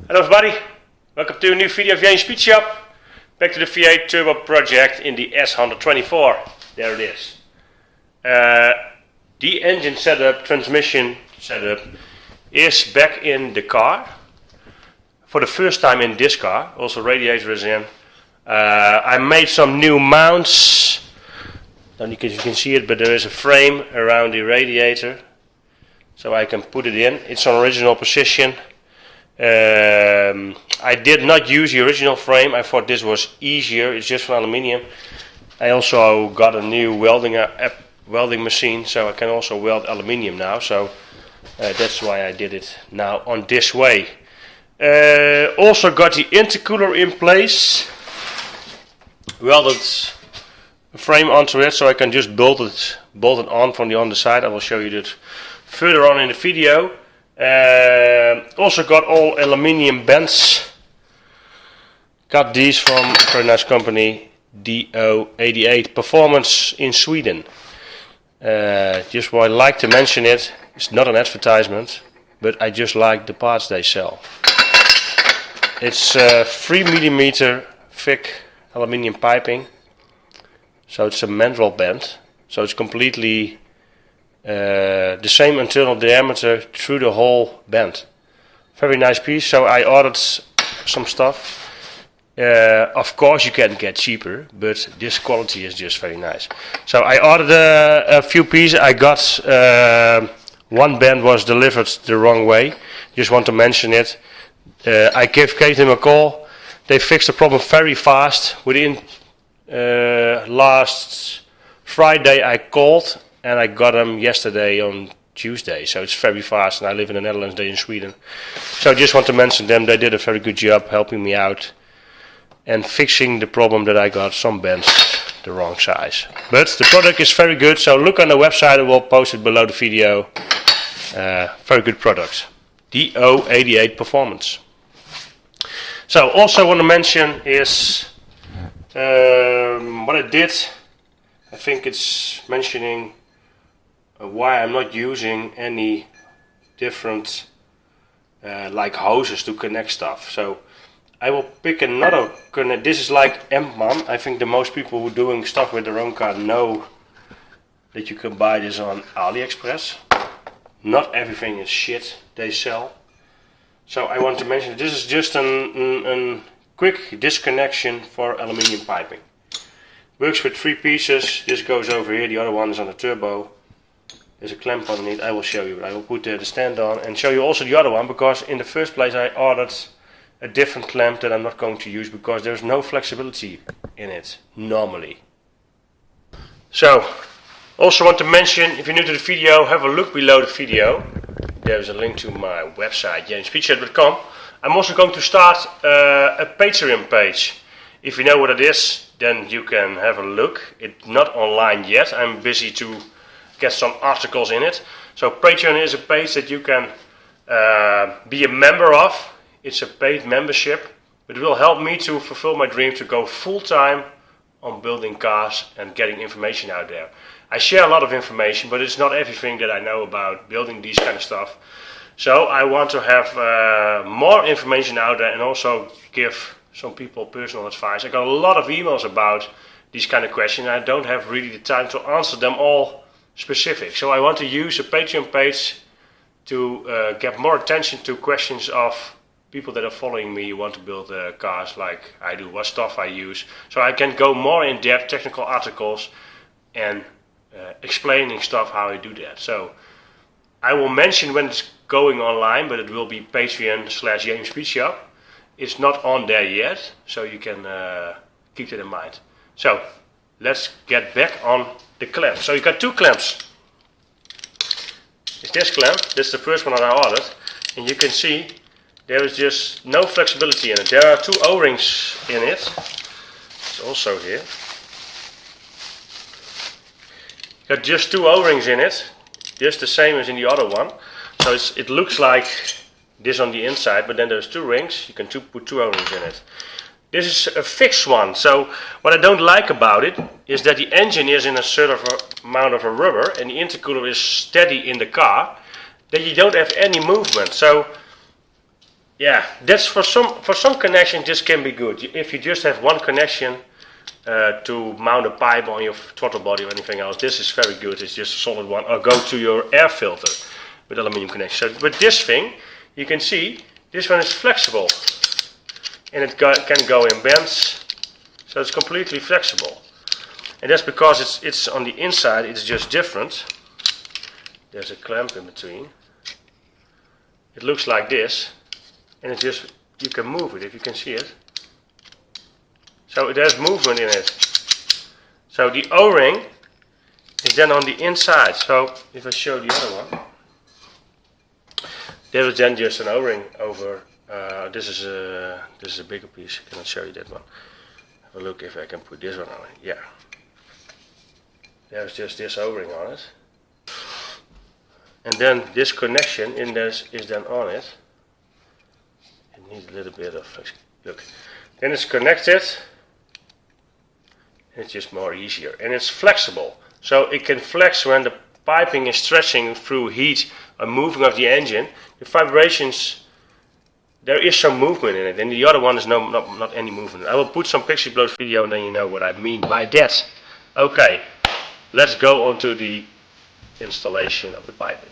Hello everybody, welcome to a new video of James Speed Shop. Back to the V8 turbo project in the S124. There it is. The engine setup, transmission setup is back in the car. For the first time in this car, also radiator is in. I made some new mounts. Don't know if you can see it, but there is a frame around the radiator. So I can put it in. It's on original position. I did not use the original frame. I thought this was easier. It's just from aluminium. I also got a new welding machine, so I can also weld aluminium now. So that's why I did it now on this way. Also got the intercooler in place. Welded a frame onto it, so I can just bolt it on from the underside. I will show you that further on in the video. Also got all aluminium bands. Got these from a very nice company, DO88 Performance in Sweden. Just why I like to mention it. It's not an advertisement, but I just like the parts they sell. It's 3mm thick aluminium piping, so it's a mandrel band, so it's completely the same internal diameter through the whole band. Very nice piece. So I ordered some stuff. Of course you can get cheaper, but this quality is just very nice. So I ordered a few pieces. I got one band was delivered the wrong way. Just want to mention it. I gave them a call. They fixed the problem very fast. Within last Friday I called. And I got them yesterday on Tuesday, so it's very fast, and I live in the Netherlands, they're in Sweden. So I just want to mention them, they did a very good job helping me out and fixing the problem that I got some bands the wrong size. But the product is very good, so look on the website, I will post it below the video. Very good product. DO88 Performance. So also want to mention is what I did. I think it's mentioning why I'm not using any different like hoses to connect stuff. So I will pick another connect. This is like M1. I think the most people who are doing stuff with their own car know that you can buy this on AliExpress. Not everything is shit they sell. So I want to mention this is just a quick disconnection for aluminium piping. Works with 3 pieces. This goes over here, the other one is on the turbo. There's a clamp underneath, I will show you. I will put the stand on and show you also the other one, because in the first place I ordered a different clamp that I'm not going to use because there's no flexibility in it, normally. So, also want to mention, if you're new to the video, have a look below the video. There's a link to my website, jamesspeedshop.com. I'm also going to start a Patreon page. If you know what it is, then you can have a look. It's not online yet. I'm busy to get some articles in it. So Patreon is a page that you can be a member of. It's a paid membership. It will help me to fulfill my dream to go full-time on building cars and getting information out there. I share a lot of information, but it's not everything that I know about building these kind of stuff. So I want to have more information out there and also give some people personal advice. I got a lot of emails about these kind of questions. I don't have really the time to answer them all specific. So I want to use a Patreon page to get more attention to questions of people that are following me who want to build cars like I do, what stuff I use. So I can go more in depth, technical articles and explaining stuff how I do that. So I will mention when it's going online, but it will be Patreon/JamesSpeedShop. It's not on there yet, so you can keep that in mind. So let's get back on the clamp. So you got 2 clamps. It's this clamp, this is the first one that I ordered, and you can see there is just no flexibility in it. There are 2 O-rings in it. It's also here. Got just 2 O-rings in it, just the same as in the other one. So it looks like this on the inside, but then there's 2 rings. You can put 2 O-rings in it. This is a fixed one. So what I don't like about it is that the engine is in a certain amount of a rubber and the intercooler is steady in the car, that you don't have any movement. So yeah, that's for some connections this can be good. If you just have one connection to mount a pipe on your throttle body or anything else, this is very good. It's just a solid one. Or go to your air filter with aluminium connection. So, but this thing, you can see, this one is flexible, and it can go in bends, so it's completely flexible. And that's because it's on the inside. It's just different. There's a clamp in between. It looks like this, and it just, you can move it if you can see it. So there's movement in it. So the O-ring is then on the inside. So if I show the other one, there is then just an O-ring over. This is a bigger piece. I cannot show you that one. Have a look if I can put this one on it. Yeah. There's just this O-ring on it. And then this connection in this is then on it. It needs a little bit of flexibility. Look. Then it's connected. It's just more easier. And it's flexible. So it can flex when the piping is stretching through heat or moving of the engine. The vibrations, there is some movement in it. And the other one is not any movement. I will put some pictures below the video and then you know what I mean by that. Okay. Let's go on to the installation of the piping.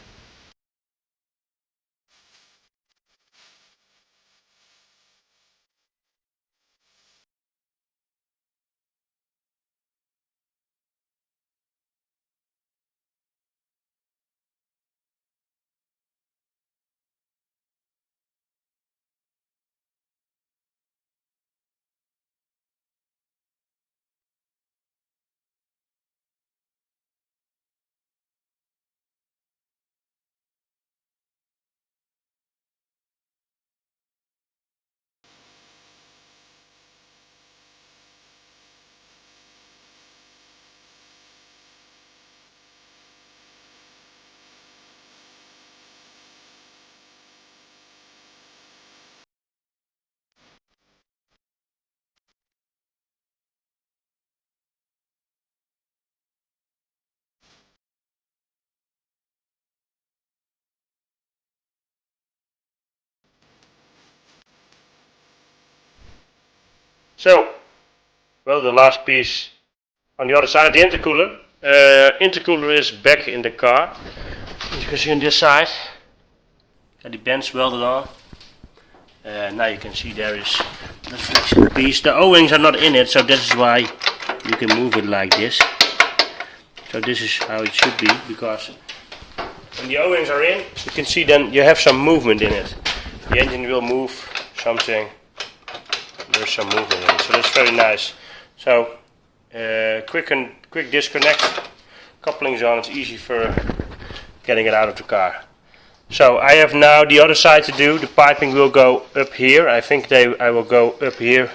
So, well, the last piece on the other side of the intercooler. Intercooler is back in the car. As you can see on this side, got the bends welded on. Now you can see there is the flexible piece. The O-rings are not in it, so this is why you can move it like this. So this is how it should be, because when the O-rings are in, you can see then you have some movement in it. The engine will move something. There's some movement in it, so that's very nice. So quick disconnect, couplings on, it's easy for getting it out of the car. So I have now the other side to do. The piping will go up here. I think I will go up here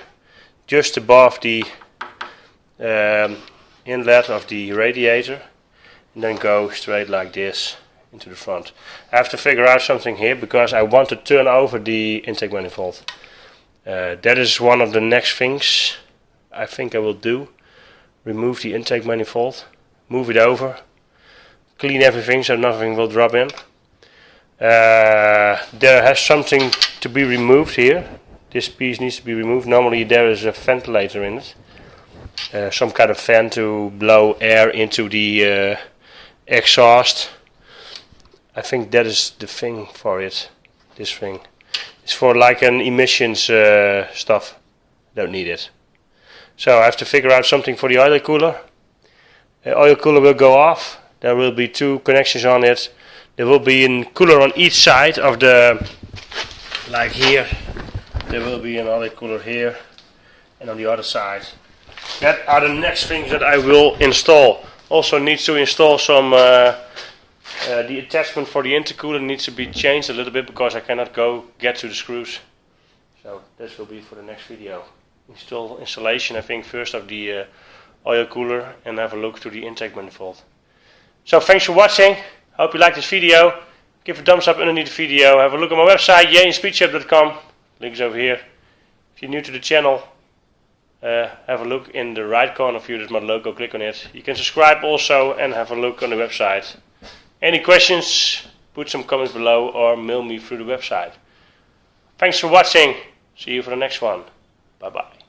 just above the inlet of the radiator, and then go straight like this into the front. I have to figure out something here because I want to turn over the intake manifold. That is one of the next things I think I will do. Remove the intake manifold, move it over, clean everything so nothing will drop in. There has something to be removed here. This piece needs to be removed. Normally there is a ventilator in it. Some kind of fan to blow air into the exhaust. I think that is the thing for it. This thing. It's for like an emissions stuff. Don't need it. So I have to figure out something for the oil cooler. The oil cooler will go off. There will be two connections on it. There will be a cooler on each side of the, like here. There will be another cooler here and on the other side. That are the next things that I will install. Also needs to install some, the attachment for the intercooler needs to be changed a little bit because I cannot get to the screws. So this will be for the next video. Installation I think first of the oil cooler and have a look to the intake manifold. So thanks for watching. Hope you liked this video. Give a thumbs up underneath the video. Have a look at my website, janespeedshop.com. Links over here. If you're new to the channel, have a look in the right corner view. There's my logo. Click on it. You can subscribe also and have a look on the website. Any questions? Put some comments below or mail me through the website. Thanks for watching. See you for the next one. Bye bye.